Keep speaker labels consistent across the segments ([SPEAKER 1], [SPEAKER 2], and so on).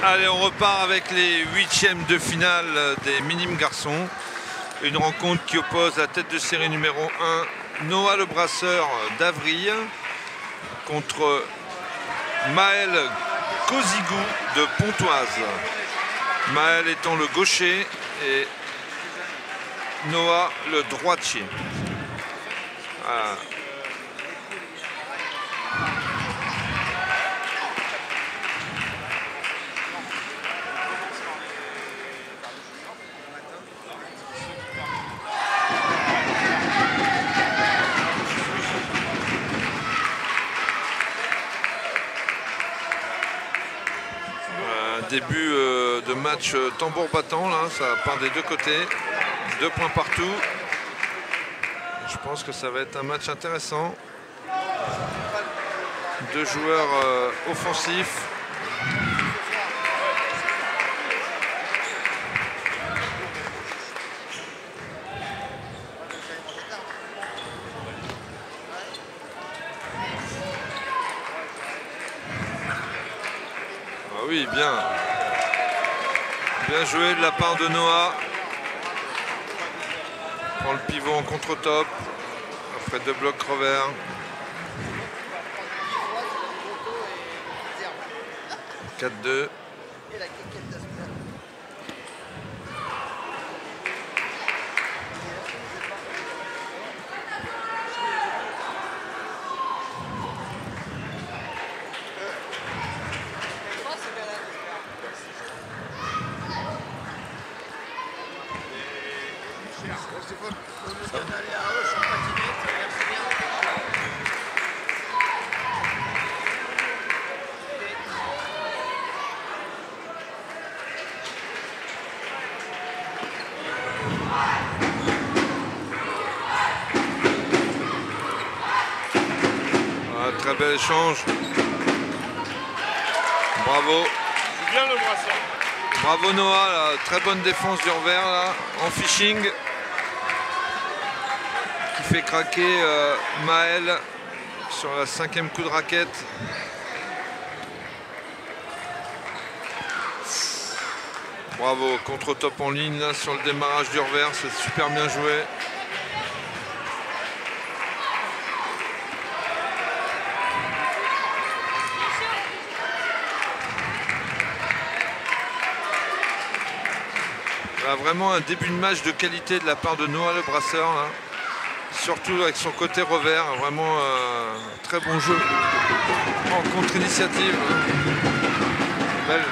[SPEAKER 1] Allez, on repart avec les huitièmes de finale des minimes garçons. Une rencontre qui oppose la tête de série numéro 1, Noah le brasseur d'Avril, contre Maël Kozigou de Pontoise. Maël étant le gaucher et Noah le droitier. Voilà. Début de match tambour battant, là, ça part des deux côtés, 2 points partout. Je pense que ça va être un match intéressant. 2 joueurs offensifs. Ah oui, bien. Bien joué de la part de Noah. Prend le pivot en contre-top. Après 2 blocs revers. « 4-2 ». Très bel échange. Bravo.
[SPEAKER 2] C'est bien le brasseur.
[SPEAKER 1] Bravo Noah, là. Très bonne défense du revers là, en phishing. Qui fait craquer Maël sur la 5e coup de raquette. Bravo, contre-top en ligne là, sur le démarrage du revers, c'est super bien joué. Là, vraiment un début de match de qualité de la part de Noah le brasseur, là. Surtout avec son côté revers, vraiment très bon jeu en contre-initiative. Belle.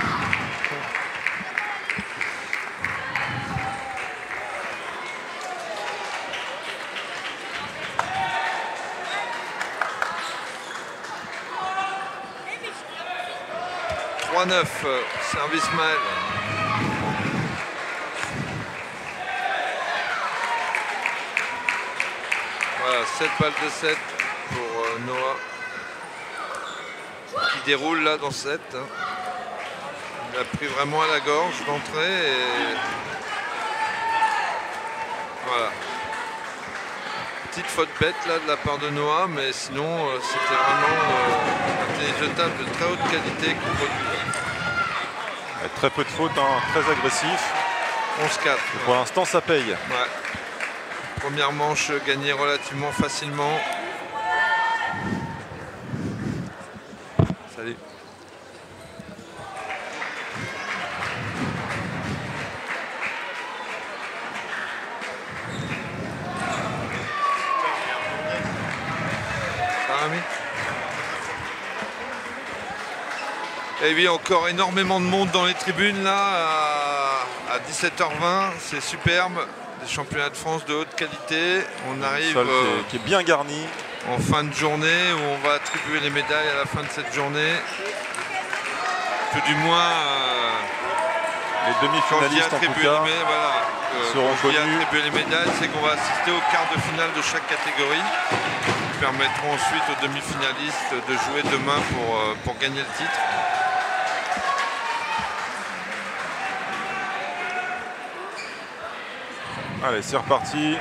[SPEAKER 1] 3-9, service Maël. Voilà, 7 balles de 7 pour Noah. Qui déroule là dans 7. Hein. Il a pris vraiment à la gorge d'entrée et voilà. Petite faute bête là de la part de Noah, mais sinon c'était vraiment un tennis de table de très haute qualité qui produit.
[SPEAKER 2] Très peu de fautes, hein, très agressif.
[SPEAKER 1] 11-4.
[SPEAKER 2] Pour l'instant ça paye.
[SPEAKER 1] Ouais. Première manche gagnée relativement facilement. Salut. Et oui, encore énormément de monde dans les tribunes là à 17h20, c'est superbe. Des championnats de France de haute qualité. On arrive
[SPEAKER 2] qui est bien garni.
[SPEAKER 1] En fin de journée où on va attribuer les médailles à la fin de cette journée. Tout du moins
[SPEAKER 2] les demi-finalistes en tout cas seront connus.
[SPEAKER 1] Attribuer les médailles, c'est qu'on va assister au quart de finale de chaque catégorie. Qui permettront ensuite aux demi-finalistes de jouer demain pour gagner le titre.
[SPEAKER 2] Allez, c'est reparti.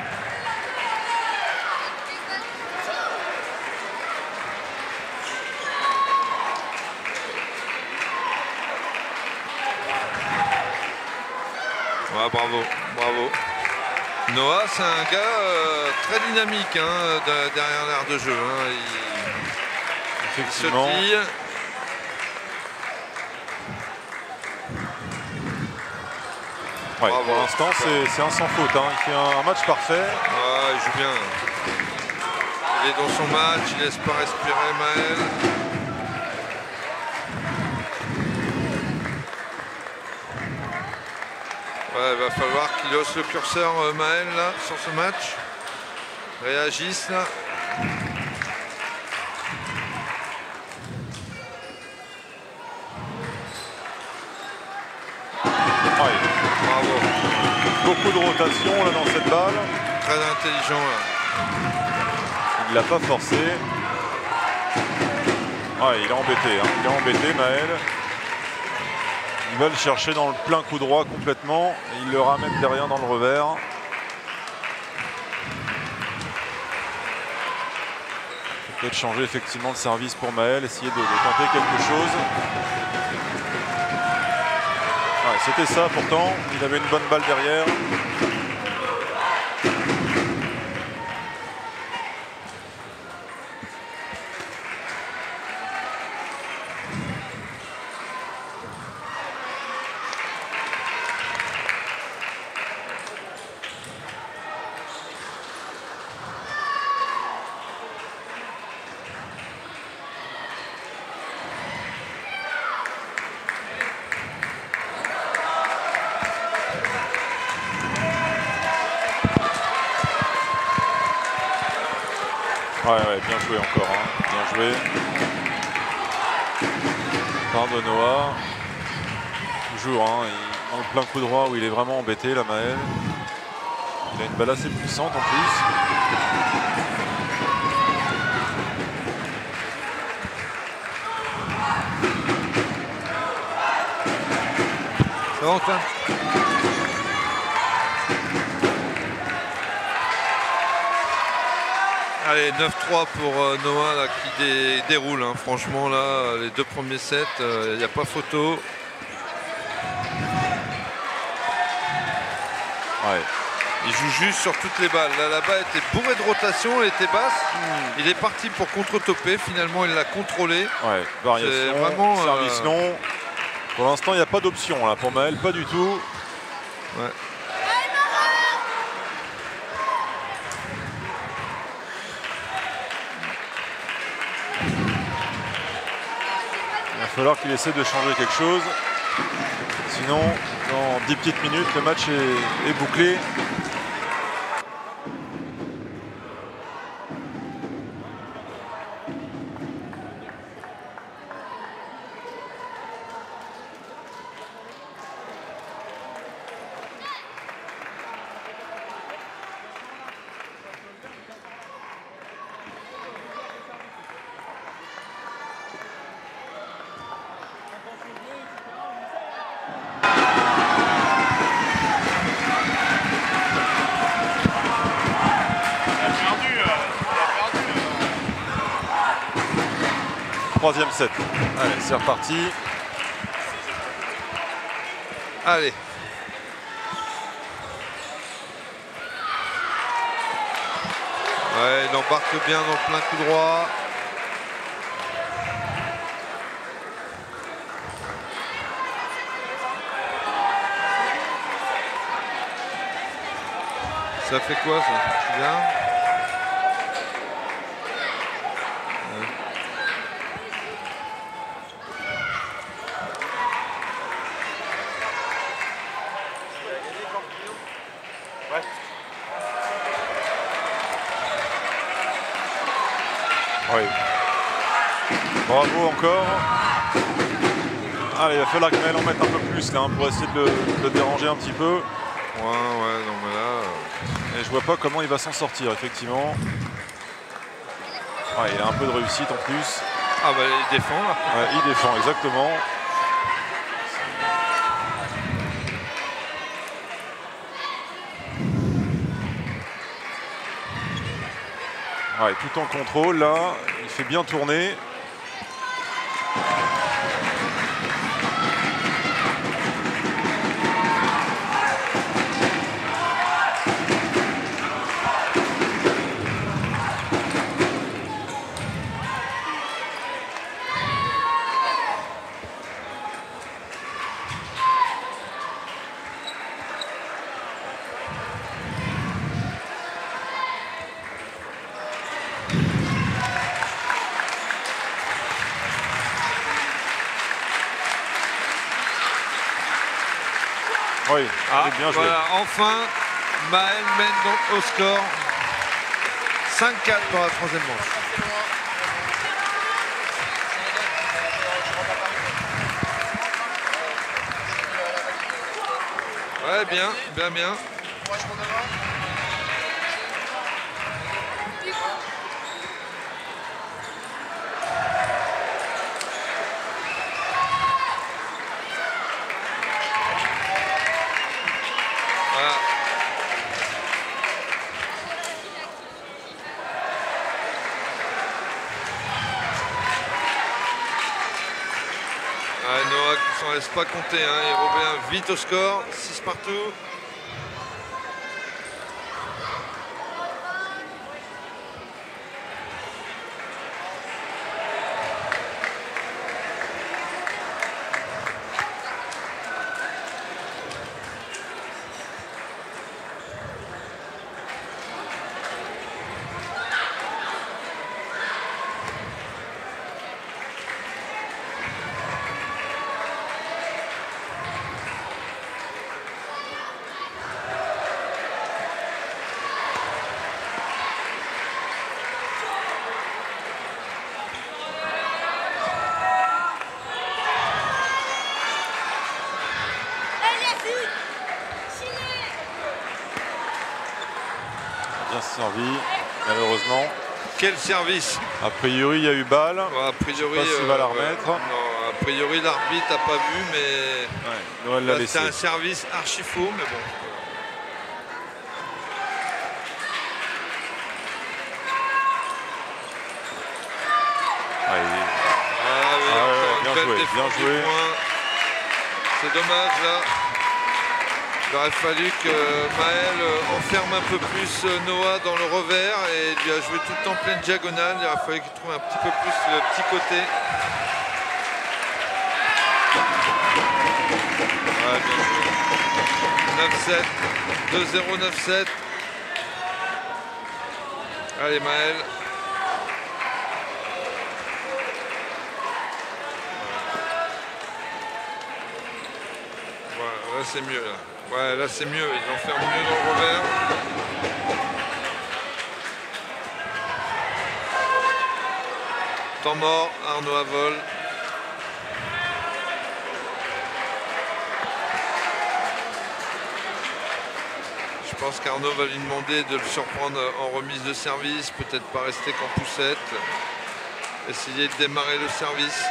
[SPEAKER 1] Ouais, bravo, bravo. Noah, c'est un gars très dynamique hein, derrière l'aire de jeu. Hein. Il sautille.
[SPEAKER 2] Ouais, pour l'instant, c'est un sans faute. Hein. Il fait un match parfait.
[SPEAKER 1] Ouais, il joue bien. Il est dans son match, il laisse pas respirer Maël. Ouais, il va falloir qu'il hausse le curseur Maël là, sur ce match. Réagisse là. Bravo.
[SPEAKER 2] Beaucoup de rotation là dans cette balle.
[SPEAKER 1] Très intelligent là.
[SPEAKER 2] Il l'a pas forcé. Ouais, il est embêté, hein. Il est embêté Maël. Il va le chercher dans le plein coup droit complètement. Et il le ramène derrière dans le revers. Peut-être changer effectivement le service pour Maël, essayer de tenter quelque chose. Ouais, c'était ça pourtant, il avait une bonne balle derrière. Ouais, bien joué encore, hein. Bien joué. Part de Noah. Toujours, hein, dans le plein coup droit où il est vraiment embêté, là, Maël. Il a une balle assez puissante en plus.
[SPEAKER 1] Ça va, Antoine ? Allez, 9-3 pour Noah là, qui déroule. Hein. Franchement, là, les deux premiers sets, il n'y a pas photo.
[SPEAKER 2] Ouais.
[SPEAKER 1] Il joue juste sur toutes les balles. Là, la balle était bourrée de rotation, elle était basse. Il est parti pour contre-topper. Finalement, il l'a contrôlé.
[SPEAKER 2] Ouais, variation,
[SPEAKER 1] vraiment,
[SPEAKER 2] service long. Pour l'instant, il n'y a pas d'option là pour Maël, pas du tout.
[SPEAKER 1] Ouais.
[SPEAKER 2] Il va falloir qu'il essaie de changer quelque chose. Sinon, dans 10 petites minutes, le match est bouclé. troisième set. Allez, c'est reparti.
[SPEAKER 1] Allez. Ouais, il embarque bien dans le plein coup droit. Ça fait quoi ça? Tu viens?
[SPEAKER 2] Ouais. Oui. Bravo encore. Allez, il va falloir que Maël en mette un peu plus là, hein, pour essayer de le déranger un petit peu.
[SPEAKER 1] Ouais, non mais là...
[SPEAKER 2] Et je vois pas comment il va s'en sortir, effectivement. Ouais, il a un peu de réussite en plus.
[SPEAKER 1] Ah bah il défend là.
[SPEAKER 2] Ouais, il défend, exactement. Ouais, tout en contrôle là, il fait bien tourner. Oui, bien joué.
[SPEAKER 1] Voilà, enfin, Maël mène donc au score 5-4 dans la troisième manche. Ouais, bien. Voilà. Noah qui s'en laisse pas compter, hein. Il revient vite au score, 6 partout.
[SPEAKER 2] Bien servi, malheureusement.
[SPEAKER 1] Quel service!
[SPEAKER 2] A priori, il y a eu balle.
[SPEAKER 1] Ouais, a priori,
[SPEAKER 2] je sais pas s'il va la remettre.
[SPEAKER 1] Non, a priori, l'arbitre n'a pas vu, mais
[SPEAKER 2] Noël l'a laissé.
[SPEAKER 1] c'est un service archi faux, mais bon.
[SPEAKER 2] Bien joué.
[SPEAKER 1] C'est dommage là. Il aurait fallu que Maël enferme un peu plus Noah dans le revers et lui a joué tout le temps pleine diagonale. Il aurait fallu qu'il trouve un petit peu plus le petit côté. Ouais, bien joué. 9-7. 2-0, 9-7. Allez Maël. Là c'est mieux là. Ouais, là c'est mieux, ils enferment mieux dans le revers. Temps mort, Arnaud à vol. Je pense qu'Arnaud va lui demander de le surprendre en remise de service, peut-être pas rester qu'en poussette. Essayer de démarrer le service.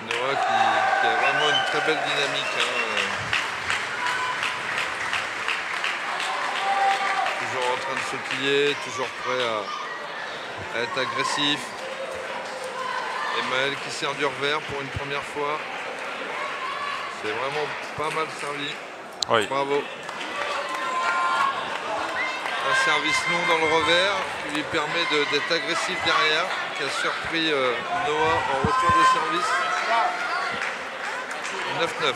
[SPEAKER 1] Noah qui a vraiment une très belle dynamique. Toujours en train de sautiller, toujours prêt à être agressif. Et Maël qui sert du revers pour une première fois. C'est vraiment pas mal servi.
[SPEAKER 2] Oui.
[SPEAKER 1] Bravo. Un service long dans le revers qui lui permet d'être agressif derrière, qui a surpris Noah en retour de service. 9-9.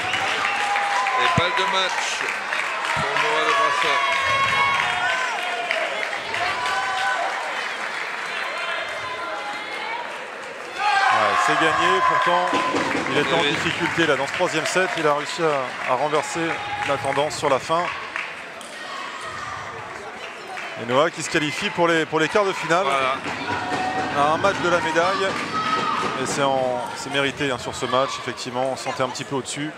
[SPEAKER 1] Et balle de match pour Noah Le Brasseur.
[SPEAKER 2] C'est gagné, pourtant il était en difficulté là dans ce troisième set, il a réussi à renverser la tendance sur la fin. Et Noah qui se qualifie pour les quarts de finale,
[SPEAKER 1] Voilà.
[SPEAKER 2] à un match de la médaille. Et c'est mérité hein, sur ce match, effectivement, on se sentait un petit peu au-dessus.